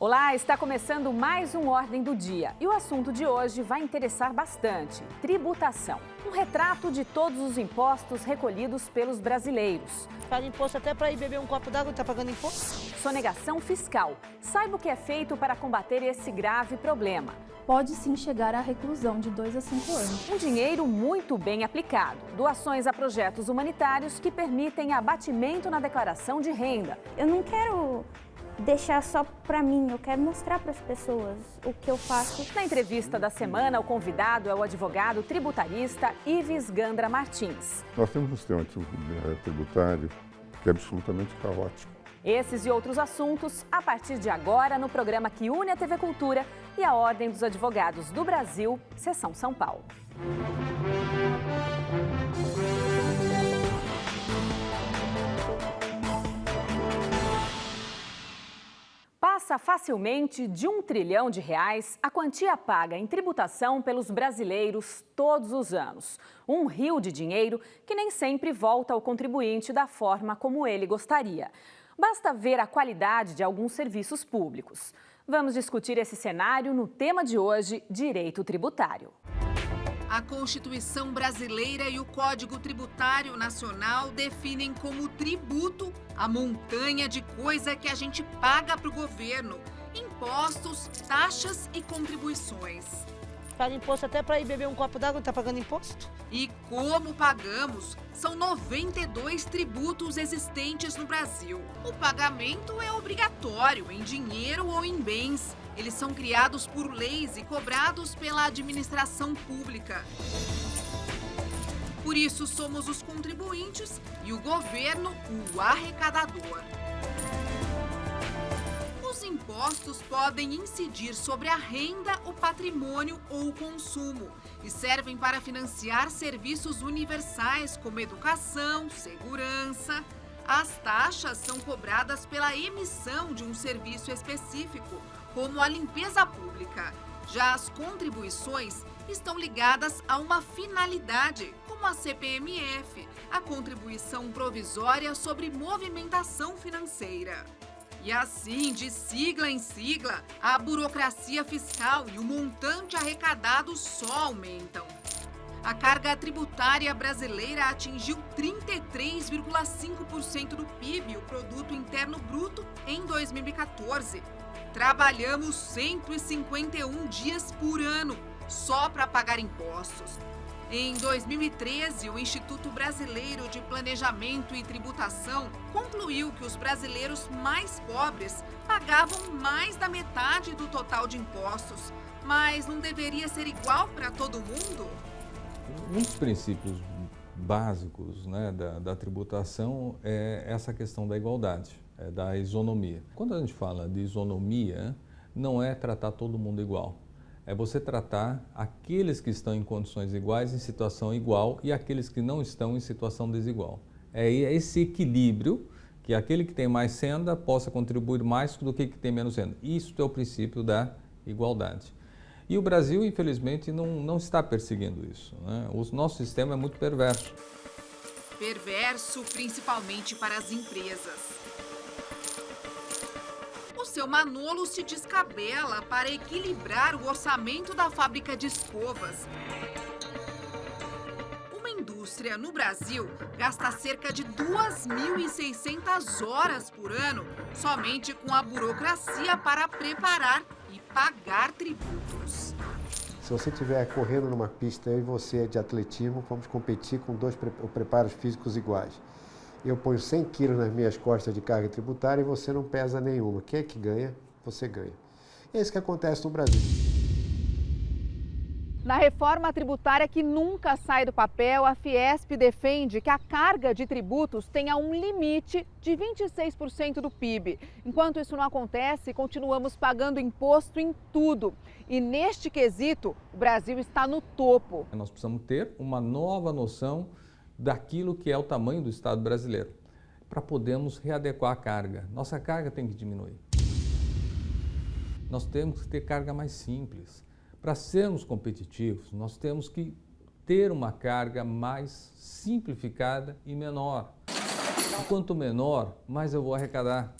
Olá, está começando mais um Ordem do Dia. E o assunto de hoje vai interessar bastante: tributação. Um retrato de todos os impostos recolhidos pelos brasileiros. Paga imposto até para ir beber um copo d'água e está pagando imposto? Sonegação fiscal. Saiba o que é feito para combater esse grave problema. Pode sim chegar à reclusão de 2 a 5 anos. Um dinheiro muito bem aplicado. Doações a projetos humanitários que permitem abatimento na declaração de renda. Eu não quero deixar só para mim, eu quero mostrar para as pessoas o que eu faço. Na entrevista da semana, o convidado é o advogado tributarista Ives Gandra Martins. Nós temos um sistema tributário que é absolutamente caótico. Esses e outros assuntos a partir de agora no programa que une a TV Cultura e a Ordem dos Advogados do Brasil, Seção São Paulo. Passa facilmente de R$1 trilhão a quantia paga em tributação pelos brasileiros todos os anos. Um rio de dinheiro que nem sempre volta ao contribuinte da forma como ele gostaria. Basta ver a qualidade de alguns serviços públicos. Vamos discutir esse cenário no tema de hoje, Direito Tributário. A Constituição Brasileira e o Código Tributário Nacional definem como tributo a montanha de coisa que a gente paga para o governo: impostos, taxas e contribuições. Paga imposto até para ir beber um copo d'água e está pagando imposto? E como pagamos? São 92 tributos existentes no Brasil. O pagamento é obrigatório, em dinheiro ou em bens. Eles são criados por leis e cobrados pela administração pública. Por isso, somos os contribuintes e o governo o arrecadador. Os impostos podem incidir sobre a renda, o patrimônio ou o consumo e servem para financiar serviços universais como educação, segurança. As taxas são cobradas pela emissão de um serviço específico, como a limpeza pública. Já as contribuições estão ligadas a uma finalidade, como a CPMF, a Contribuição Provisória sobre Movimentação Financeira. E assim, de sigla em sigla, a burocracia fiscal e o montante arrecadado só aumentam. A carga tributária brasileira atingiu 33,5% do PIB, o Produto Interno Bruto, em 2014. Trabalhamos 151 dias por ano só para pagar impostos. Em 2013, o Instituto Brasileiro de Planejamento e Tributação concluiu que os brasileiros mais pobres pagavam mais da metade do total de impostos. Mas não deveria ser igual para todo mundo? Um dos princípios básicos, né, da tributação é essa questão da igualdade, da isonomia. Quando a gente fala de isonomia, não é tratar todo mundo igual. É você tratar aqueles que estão em condições iguais em situação igual e aqueles que não estão em situação desigual. É esse equilíbrio que aquele que tem mais renda possa contribuir mais do que tem menos renda. Isso é o princípio da igualdade. E o Brasil, infelizmente, não está perseguindo isso, né? O nosso sistema é muito perverso. Perverso principalmente para as empresas. O seu Manolo se descabela para equilibrar o orçamento da fábrica de escovas. Uma indústria no Brasil gasta cerca de 2.600 horas por ano somente com a burocracia para preparar e pagar tributos. Se você estiver correndo numa pista, eu e você de atletismo, vamos competir com 2 preparos físicos iguais. Eu ponho 100 quilos nas minhas costas de carga tributária e você não pesa nenhuma. Quem é que ganha? Você ganha. É isso que acontece no Brasil. Na reforma tributária que nunca sai do papel, a Fiesp defende que a carga de tributos tenha um limite de 26% do PIB. Enquanto isso não acontece, continuamos pagando imposto em tudo. E neste quesito, o Brasil está no topo. Nós precisamos ter uma nova noção daquilo que é o tamanho do Estado brasileiro, para podermos readequar a carga. Nossa carga tem que diminuir. Nós temos que ter carga mais simples. Para sermos competitivos, nós temos que ter uma carga mais simplificada e menor. E quanto menor, mais eu vou arrecadar.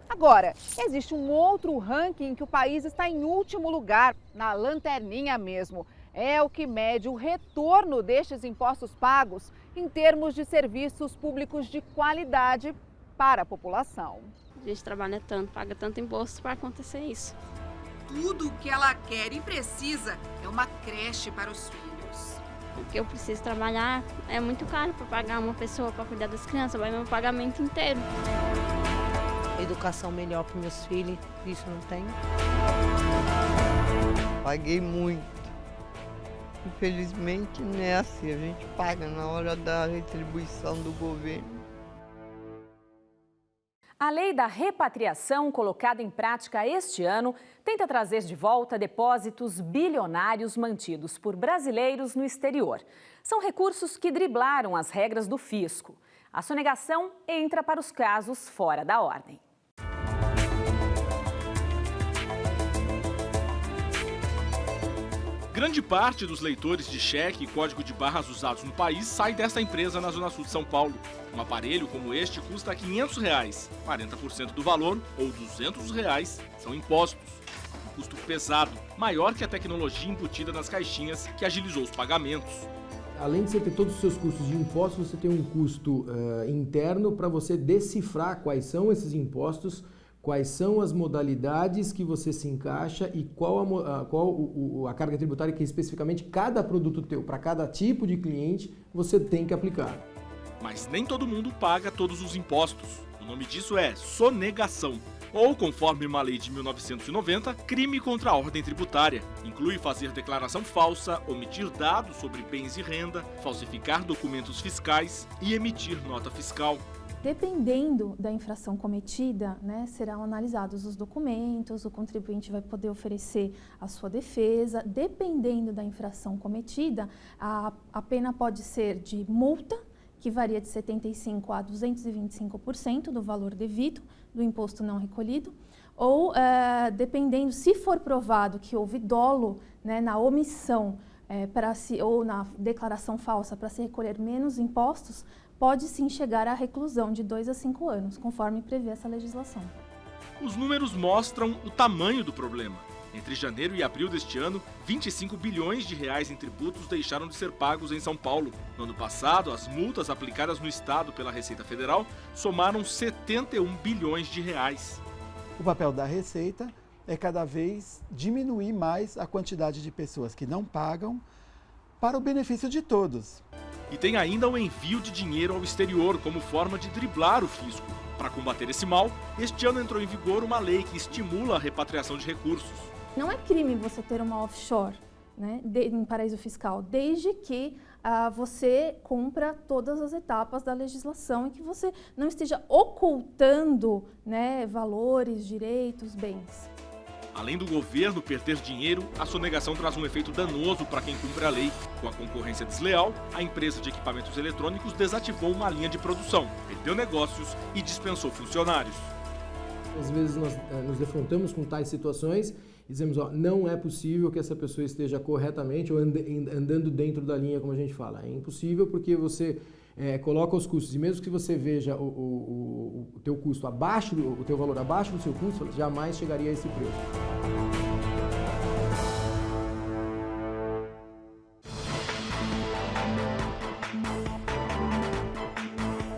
A Agora, existe um outro ranking que o país está em último lugar, na lanterninha mesmo. É o que mede o retorno destes impostos pagos em termos de serviços públicos de qualidade para a população. A gente trabalha tanto, paga tanto imposto para acontecer isso. Tudo o que ela quer e precisa é uma creche para os filhos. Porque eu preciso trabalhar, é muito caro para pagar uma pessoa para cuidar das crianças, vai meu pagamento inteiro. Educação melhor para meus filhos, isso não tem. Paguei muito. Infelizmente não é assim, a gente paga na hora da retribuição do governo. A lei da repatriação, colocada em prática este ano, tenta trazer de volta depósitos bilionários mantidos por brasileiros no exterior. São recursos que driblaram as regras do fisco. A sonegação entra para os casos fora da ordem. Grande parte dos leitores de cheque e código de barras usados no país sai desta empresa na Zona Sul de São Paulo. Um aparelho como este custa R$ 500, 40% do valor, ou R$ 200, são impostos. Um custo pesado, maior que a tecnologia embutida nas caixinhas que agilizou os pagamentos. Além de você ter todos os seus custos de impostos, você tem um custo interno para você decifrar quais são esses impostos, quais são as modalidades que você se encaixa e qual a carga tributária que especificamente cada produto teu, para cada tipo de cliente, você tem que aplicar. Mas nem todo mundo paga todos os impostos. O nome disso é sonegação. Ou, conforme uma lei de 1990, crime contra a ordem tributária. Inclui fazer declaração falsa, omitir dados sobre bens e renda, falsificar documentos fiscais e emitir nota fiscal. Dependendo da infração cometida, serão analisados os documentos, o contribuinte vai poder oferecer a sua defesa. Dependendo da infração cometida, a pena pode ser de multa, que varia de 75% a 225% do valor devido do imposto não recolhido, ou dependendo, se for provado que houve dolo na omissão ou na declaração falsa para se recolher menos impostos, pode sim chegar à reclusão de 2 a 5 anos, conforme prevê essa legislação. Os números mostram o tamanho do problema. Entre janeiro e abril deste ano, 25 bilhões de reais em tributos deixaram de ser pagos em São Paulo. No ano passado, as multas aplicadas no estado pela Receita Federal somaram 71 bilhões de reais. O papel da Receita é cada vez diminuir mais a quantidade de pessoas que não pagam para o benefício de todos. E tem ainda o envio de dinheiro ao exterior como forma de driblar o fisco. Para combater esse mal, este ano entrou em vigor uma lei que estimula a repatriação de recursos. Não é crime você ter uma offshore em paraíso fiscal, desde que você cumpra todas as etapas da legislação e que você não esteja ocultando valores, direitos, bens. Além do governo perder dinheiro, a sonegação traz um efeito danoso para quem cumpre a lei. Com a concorrência desleal, a empresa de equipamentos eletrônicos desativou uma linha de produção, perdeu negócios e dispensou funcionários. Às vezes nós nos defrontamos com tais situações e dizemos, não é possível que essa pessoa esteja corretamente ou andando dentro da linha, como a gente fala. É impossível porque você coloca os custos, e mesmo que você veja o teu custo abaixo, o teu valor abaixo do seu custo, jamais chegaria a esse preço.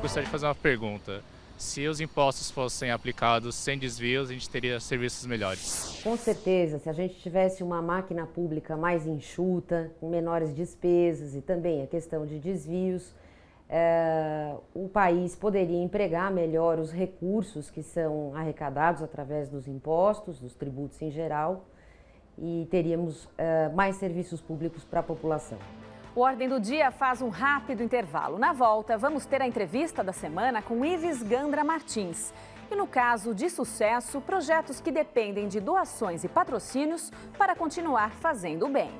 Gostaria de fazer uma pergunta. Se os impostos fossem aplicados sem desvios, a gente teria serviços melhores. Com certeza, se a gente tivesse uma máquina pública mais enxuta, com menores despesas e também a questão de desvios, o país poderia empregar melhor os recursos que são arrecadados através dos impostos, dos tributos em geral, e teríamos mais serviços públicos para a população. O Ordem do Dia faz um rápido intervalo. Na volta, vamos ter a entrevista da semana com Ives Gandra Martins. E no caso de sucesso, projetos que dependem de doações e patrocínios para continuar fazendo o bem.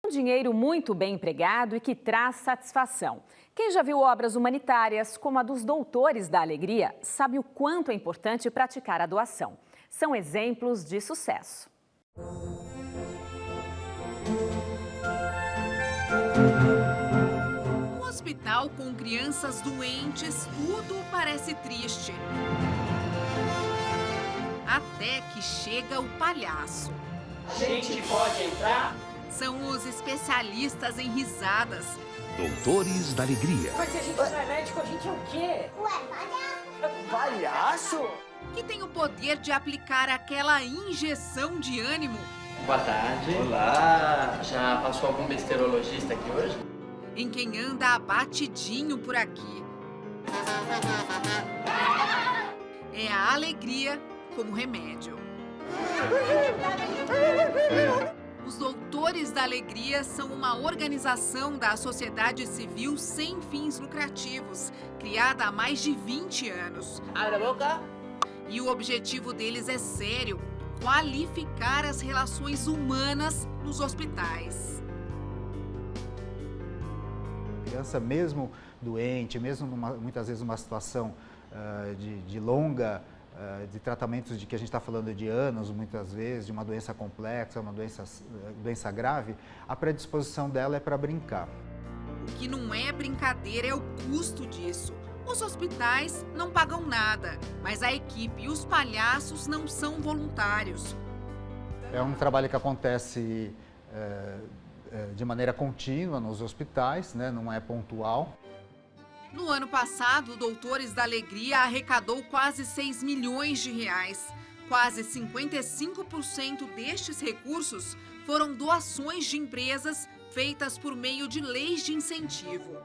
Um dinheiro muito bem empregado e que traz satisfação. Quem já viu obras humanitárias, como a dos Doutores da Alegria, sabe o quanto é importante praticar a doação. São exemplos de sucesso. Um hospital com crianças doentes, tudo parece triste. Até que chega o palhaço. A gente pode entrar? São os especialistas em risadas. Doutores da Alegria. Mas se a gente não é médico, a gente é o quê? Ué, palhaço? Que tem o poder de aplicar aquela injeção de ânimo. Boa tarde. Olá. Já passou algum besteirologista aqui hoje? Em quem anda abatidinho por aqui. É a alegria como remédio. Os Doutores da Alegria são uma organização da sociedade civil sem fins lucrativos, criada há mais de 20 anos. Abre a boca. E o objetivo deles é sério: qualificar as relações humanas nos hospitais. A criança, mesmo doente, mesmo muitas vezes numa situação de longa, de tratamentos de que a gente está falando de anos, muitas vezes, de uma doença complexa, uma doença grave, a predisposição dela é para brincar. O que não é brincadeira é o custo disso. Os hospitais não pagam nada, mas a equipe e os palhaços não são voluntários. É um trabalho que acontece de maneira contínua nos hospitais, né? Não é pontual. No ano passado, o Doutores da Alegria arrecadou quase 6 milhões de reais. Quase 55% destes recursos foram doações de empresas feitas por meio de leis de incentivo.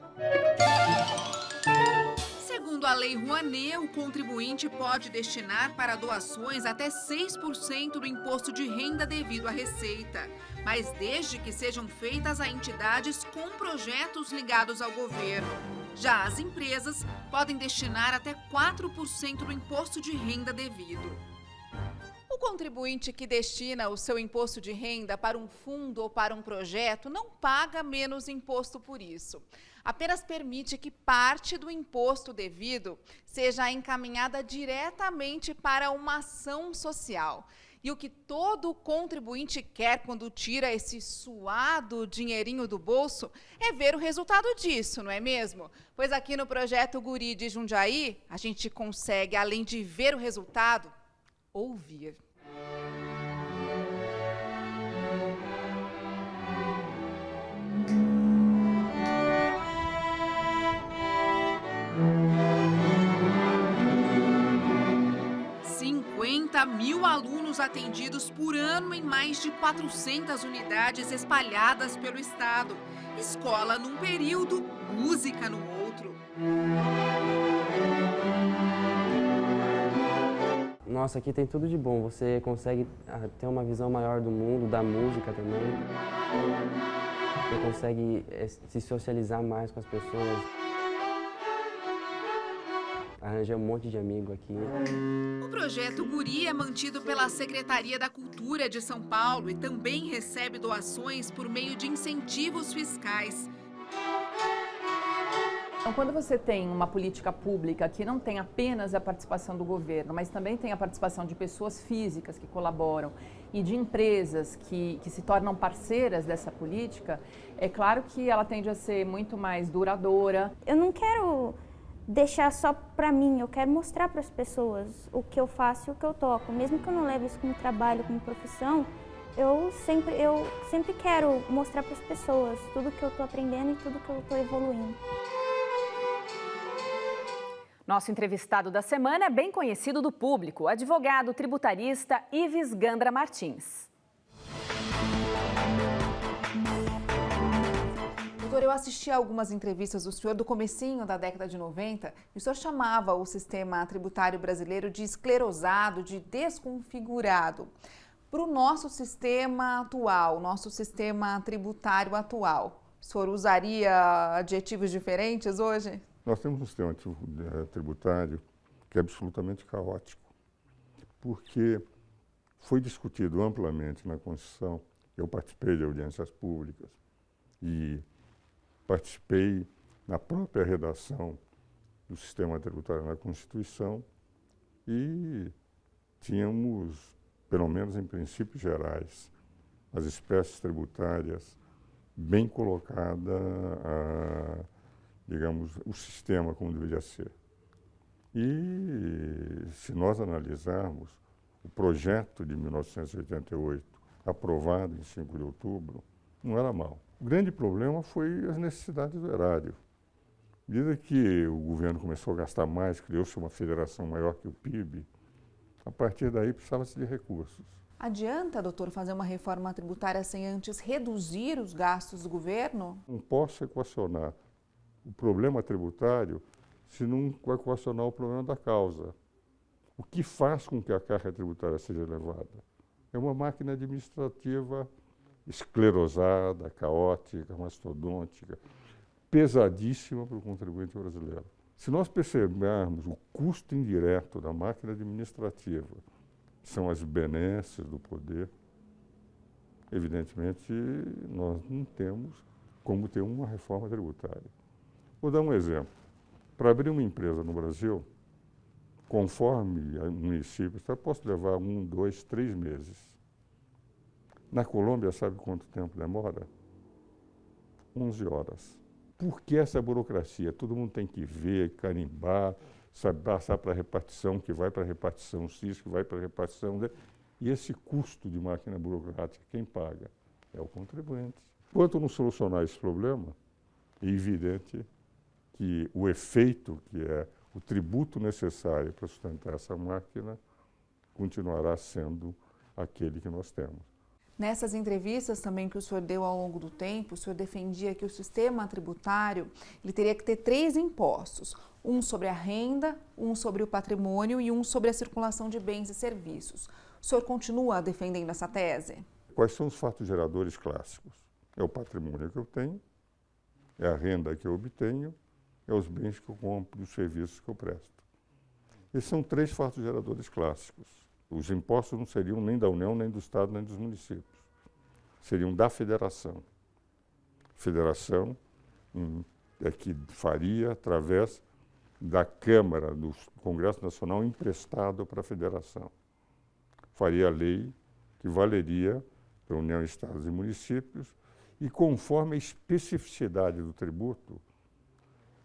Segundo a Lei Rouanet, o contribuinte pode destinar para doações até 6% do imposto de renda devido à receita, mas desde que sejam feitas a entidades com projetos ligados ao governo. Já as empresas podem destinar até 4% do imposto de renda devido. O contribuinte que destina o seu imposto de renda para um fundo ou para um projeto não paga menos imposto por isso. Apenas permite que parte do imposto devido seja encaminhada diretamente para uma ação social. E o que todo contribuinte quer quando tira esse suado dinheirinho do bolso é ver o resultado disso, não é mesmo? Pois aqui no Projeto Guri de Jundiaí, a gente consegue, além de ver o resultado, ouvir. Mil alunos atendidos por ano em mais de 400 unidades espalhadas pelo estado. Escola num período, música no outro. Nossa, aqui tem tudo de bom. Você consegue ter uma visão maior do mundo, da música também. Você consegue se socializar mais com as pessoas. Arranjei um monte de amigo aqui. O Projeto Guri é mantido pela Secretaria da Cultura de São Paulo e também recebe doações por meio de incentivos fiscais. Então, quando você tem uma política pública que não tem apenas a participação do governo, mas também tem a participação de pessoas físicas que colaboram e de empresas que se tornam parceiras dessa política, é claro que ela tende a ser muito mais duradoura. Eu não quero deixar só para mim, eu quero mostrar para as pessoas o que eu faço e o que eu toco. Mesmo que eu não leve isso como trabalho, como profissão, eu sempre quero mostrar para as pessoas tudo que eu estou aprendendo e tudo que eu estou evoluindo. Nosso entrevistado da semana é bem conhecido do público, o advogado tributarista Ives Gandra Martins. Doutor, eu assisti a algumas entrevistas do senhor do comecinho da década de 90 e o senhor chamava o sistema tributário brasileiro de esclerosado, de desconfigurado. Para o nosso sistema atual, nosso sistema tributário atual, o senhor usaria adjetivos diferentes hoje? Nós temos um sistema tributário que é absolutamente caótico, porque foi discutido amplamente na Constituição. Eu participei de audiências públicas e participei na própria redação do sistema tributário na Constituição e tínhamos, pelo menos em princípios gerais, as espécies tributárias bem colocadas digamos, o sistema como deveria ser. E se nós analisarmos o projeto de 1988, aprovado em 5 de outubro, não era mau. O grande problema foi as necessidades do erário. À medida que o governo começou a gastar mais, criou-se uma federação maior que o PIB, a partir daí precisava-se de recursos. Adianta, doutor, fazer uma reforma tributária sem antes reduzir os gastos do governo? Não posso equacionar o problema tributário se não equacionar o problema da causa. O que faz com que a carga tributária seja elevada? É uma máquina administrativa esclerosada, caótica, mastodôntica, pesadíssima para o contribuinte brasileiro. Se nós percebermos o custo indireto da máquina administrativa, que são as benesses do poder, evidentemente nós não temos como ter uma reforma tributária. Vou dar um exemplo. Para abrir uma empresa no Brasil, conforme o município, eu posso levar 1, 2, 3 meses. Na Colômbia, sabe quanto tempo demora? 11 horas. Por que essa burocracia? Todo mundo tem que ver, carimbar, sabe, passar para a repartição, que vai para a repartição CIS, que vai para a repartição D. E esse custo de máquina burocrática, quem paga? É o contribuinte. Enquanto não solucionar esse problema, é evidente que o efeito, que é o tributo necessário para sustentar essa máquina, continuará sendo aquele que nós temos. Nessas entrevistas também que o senhor deu ao longo do tempo, o senhor defendia que o sistema tributário ele teria que ter 3 impostos. Um sobre a renda, um sobre o patrimônio e um sobre a circulação de bens e serviços. O senhor continua defendendo essa tese? Quais são os fatos geradores clássicos? É o patrimônio que eu tenho, é a renda que eu obtenho, é os bens que eu compro e os serviços que eu presto. Esses são 3 fatos geradores clássicos. Os impostos não seriam nem da União, nem do Estado, nem dos municípios. Seriam da federação. Federação é que faria através da Câmara, do Congresso Nacional, emprestado para a federação. Faria a lei que valeria para a União, Estados e municípios e, conforme a especificidade do tributo,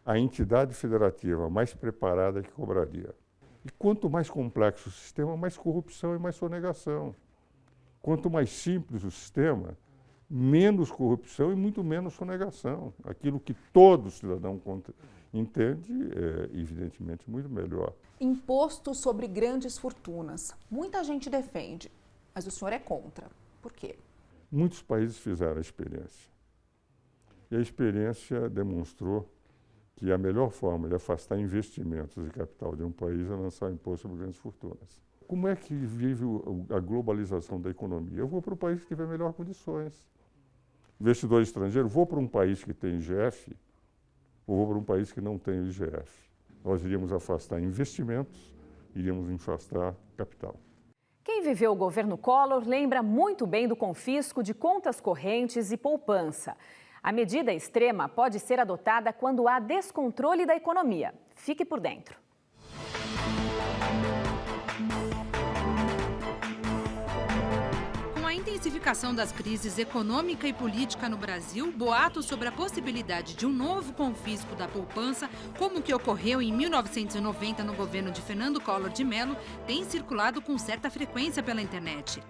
a entidade federativa mais preparada que cobraria. E quanto mais complexo o sistema, mais corrupção e mais sonegação. Quanto mais simples o sistema, menos corrupção e muito menos sonegação. Aquilo que todo cidadão entende é, evidentemente, muito melhor. Imposto sobre grandes fortunas. Muita gente defende, mas o senhor é contra. Por quê? Muitos países fizeram a experiência. E a experiência demonstrou que a melhor forma de afastar investimentos e capital de um país é lançar imposto sobre grandes fortunas. Como é que vive a globalização da economia? Eu vou para o país que tiver melhores condições. Investidor estrangeiro, vou para um país que tem IGF ou vou para um país que não tem IGF. Nós iríamos afastar investimentos, iríamos afastar capital. Quem viveu o governo Collor lembra muito bem do confisco de contas correntes e poupança. A medida extrema pode ser adotada quando há descontrole da economia. Fique por dentro. Com a intensificação das crises econômica e política no Brasil, boatos sobre a possibilidade de um novo confisco da poupança, como o que ocorreu em 1990 no governo de Fernando Collor de Mello, têm circulado com certa frequência pela internet.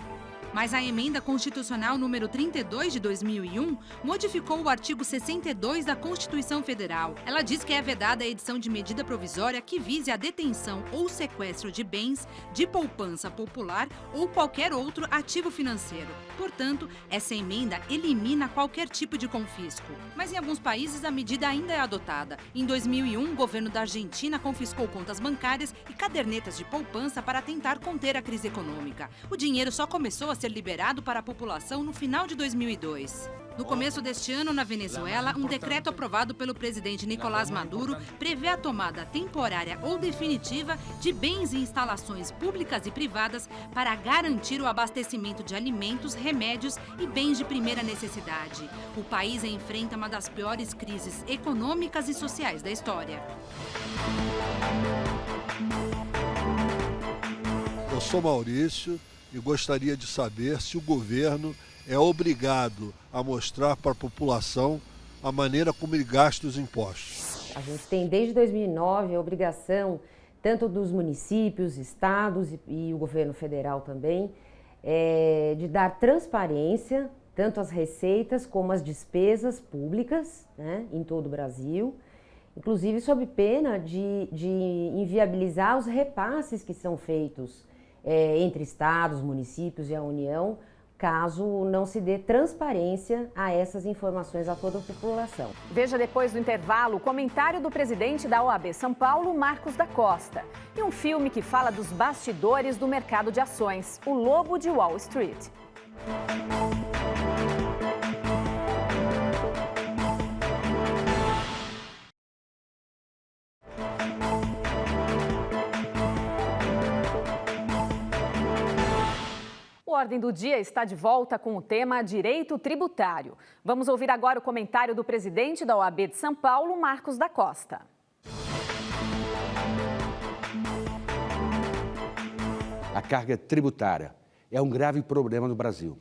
Mas a emenda constitucional número 32 de 2001 modificou o artigo 62 da Constituição Federal. Ela diz que é vedada a edição de medida provisória que vise a detenção ou sequestro de bens, de poupança popular ou qualquer outro ativo financeiro. Portanto, essa emenda elimina qualquer tipo de confisco. Mas em alguns países a medida ainda é adotada. Em 2001, o governo da Argentina confiscou contas bancárias e cadernetas de poupança para tentar conter a crise econômica. O dinheiro só começou a ser liberado para a população no final de 2002. No começo deste ano, na Venezuela, um decreto aprovado pelo presidente Nicolás Maduro prevê a tomada temporária ou definitiva de bens e instalações públicas e privadas para garantir o abastecimento de alimentos, remédios e bens de primeira necessidade. O país enfrenta uma das piores crises econômicas e sociais da história. Eu sou Maurício e gostaria de saber se o governo é obrigado a mostrar para a população a maneira como ele gasta os impostos. A gente tem desde 2009 a obrigação, tanto dos municípios, estados e o governo federal também, de dar transparência, tanto às receitas como às despesas públicas, né, em todo o Brasil, inclusive sob pena de inviabilizar os repasses que são feitos entre estados, municípios e a União, caso não se dê transparência a essas informações a toda a população. Veja depois do intervalo o comentário do presidente da OAB São Paulo, Marcos da Costa, e um filme que fala dos bastidores do mercado de ações, O Lobo de Wall Street. O Ordem do Dia está de volta com o tema Direito Tributário. Vamos ouvir agora o comentário do presidente da OAB de São Paulo, Marcos da Costa. A carga tributária é um grave problema no Brasil.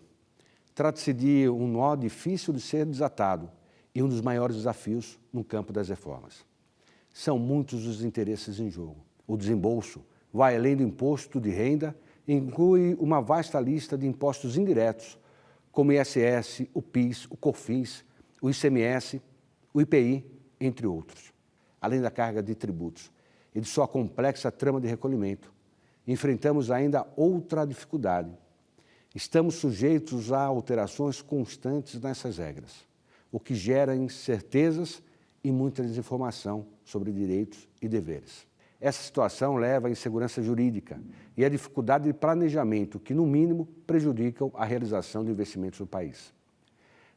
Trata-se de um nó difícil de ser desatado e um dos maiores desafios no campo das reformas. São muitos os interesses em jogo. O desembolso vai além do imposto de renda e inclui uma vasta lista de impostos indiretos, como o ISS, o PIS, o COFINS, o ICMS, o IPI, entre outros. Além da carga de tributos e de sua complexa trama de recolhimento, enfrentamos ainda outra dificuldade. Estamos sujeitos a alterações constantes nessas regras, o que gera incertezas e muita desinformação sobre direitos e deveres. Essa situação leva à insegurança jurídica e à dificuldade de planejamento que, no mínimo, prejudicam a realização de investimentos no país.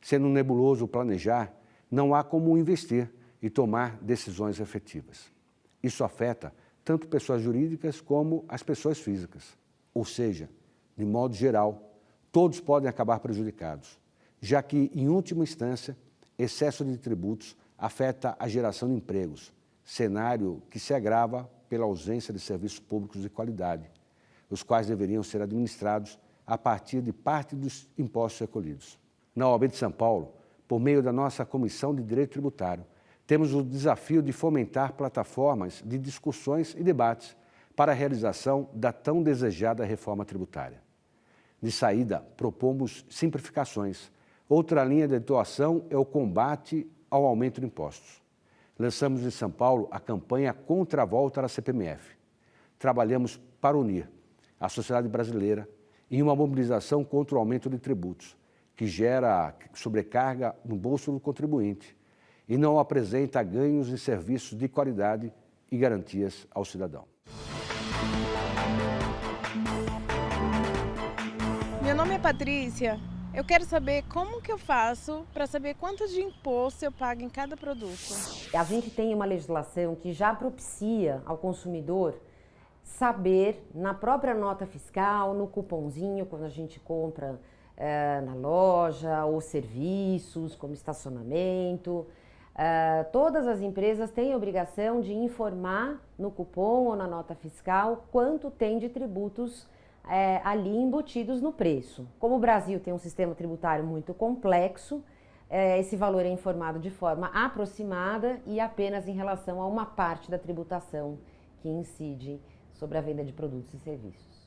Sendo nebuloso planejar, não há como investir e tomar decisões efetivas. Isso afeta tanto pessoas jurídicas como as pessoas físicas. Ou seja, de modo geral, todos podem acabar prejudicados, já que, em última instância, excesso de tributos afeta a geração de empregos, cenário que se agrava pela ausência de serviços públicos de qualidade, os quais deveriam ser administrados a partir de parte dos impostos recolhidos. Na OAB de São Paulo, por meio da nossa Comissão de Direito Tributário, temos o desafio de fomentar plataformas de discussões e debates para a realização da tão desejada reforma tributária. De saída, propomos simplificações. Outra linha de atuação é o combate ao aumento de impostos. Lançamos em São Paulo a campanha Contra a Volta à CPMF. Trabalhamos para unir a sociedade brasileira em uma mobilização contra o aumento de tributos, que gera sobrecarga no bolso do contribuinte e não apresenta ganhos em serviços de qualidade e garantias ao cidadão. Meu nome é Patrícia. Eu quero saber como que eu faço para saber quanto de imposto eu pago em cada produto. A gente tem uma legislação que já propicia ao consumidor saber na própria nota fiscal, no cupomzinho, quando a gente compra na loja, ou serviços como estacionamento. Todas as empresas têm a obrigação de informar no cupom ou na nota fiscal quanto tem de tributos ali embutidos no preço. Como o Brasil tem um sistema tributário muito complexo, esse valor é informado de forma aproximada e apenas em relação a uma parte da tributação que incide sobre a venda de produtos e serviços.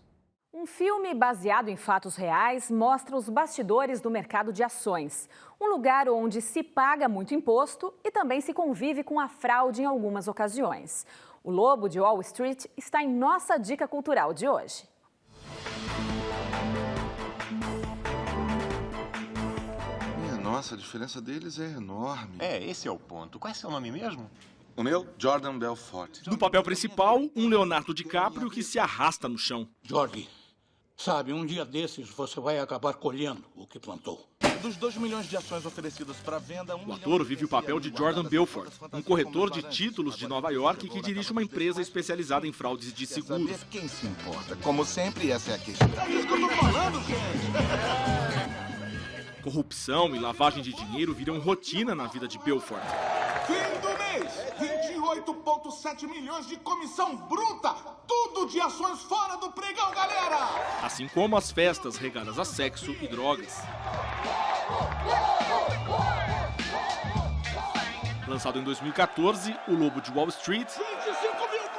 Um filme baseado em fatos reais mostra os bastidores do mercado de ações, um lugar onde se paga muito imposto e também se convive com a fraude em algumas ocasiões. O Lobo de Wall Street está em nossa dica cultural de hoje. Nossa, a diferença deles é enorme. Esse é o ponto. Qual é seu nome mesmo? O meu, Jordan Belfort. No papel principal, um Leonardo DiCaprio que se arrasta no chão. Jorge, sabe, um dia desses você vai acabar colhendo o que plantou. Dos 2 milhões de ações oferecidas para venda, O ator vive o papel de Jordan Belfort, um corretor de títulos de Nova York que dirige uma empresa especializada em fraudes de seguros. Quem se importa? Como sempre, essa é a questão. É isso que eu tô falando, gente! Corrupção e lavagem de dinheiro viram rotina na vida de Belfort. Fim do mês, 28,7 milhões de comissão bruta, tudo de ações fora do pregão, galera! Assim como as festas regadas a sexo e drogas. Lançado em 2014, O Lobo de Wall Street,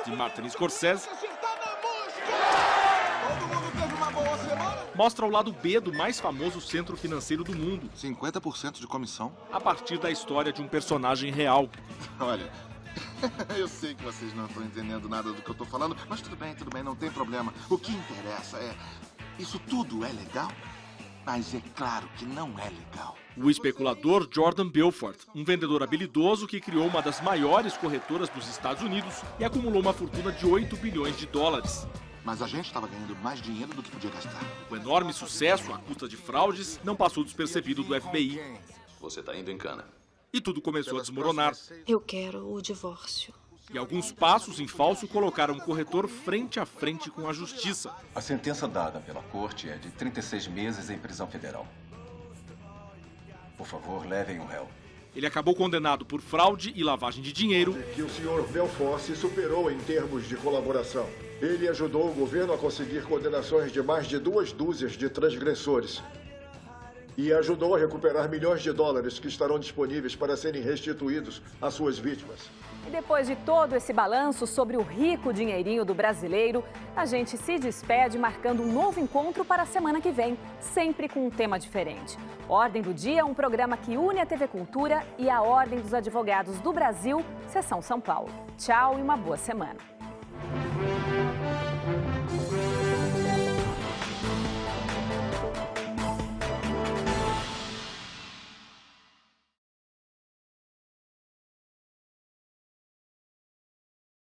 de Martin Scorsese, mostra o lado B do mais famoso centro financeiro do mundo. 50% de comissão. A partir da história de um personagem real. Olha, eu sei que vocês não estão entendendo nada do que eu estou falando, mas tudo bem, não tem problema. O que interessa é, isso tudo é legal? Mas é claro que não é legal. O especulador Jordan Belfort, um vendedor habilidoso que criou uma das maiores corretoras dos Estados Unidos e acumulou uma fortuna de 8 bilhões de dólares. Mas a gente estava ganhando mais dinheiro do que podia gastar. O enorme sucesso à custa de fraudes não passou despercebido do FBI. Você está indo em cana. E tudo começou a desmoronar. Eu quero o divórcio. E alguns passos em falso colocaram o corretor frente a frente com a justiça. A sentença dada pela corte é de 36 meses em prisão federal. Por favor, levem o réu. Ele acabou condenado por fraude e lavagem de dinheiro. Que o senhor Belfort se superou em termos de colaboração. Ele ajudou o governo a conseguir condenações de mais de 2 dúzias de transgressores. E ajudou a recuperar milhões de dólares que estarão disponíveis para serem restituídos às suas vítimas. E depois de todo esse balanço sobre o rico dinheirinho do brasileiro, a gente se despede marcando um novo encontro para a semana que vem, sempre com um tema diferente. Ordem do Dia é um programa que une a TV Cultura e a Ordem dos Advogados do Brasil, Seção São Paulo. Tchau e uma boa semana.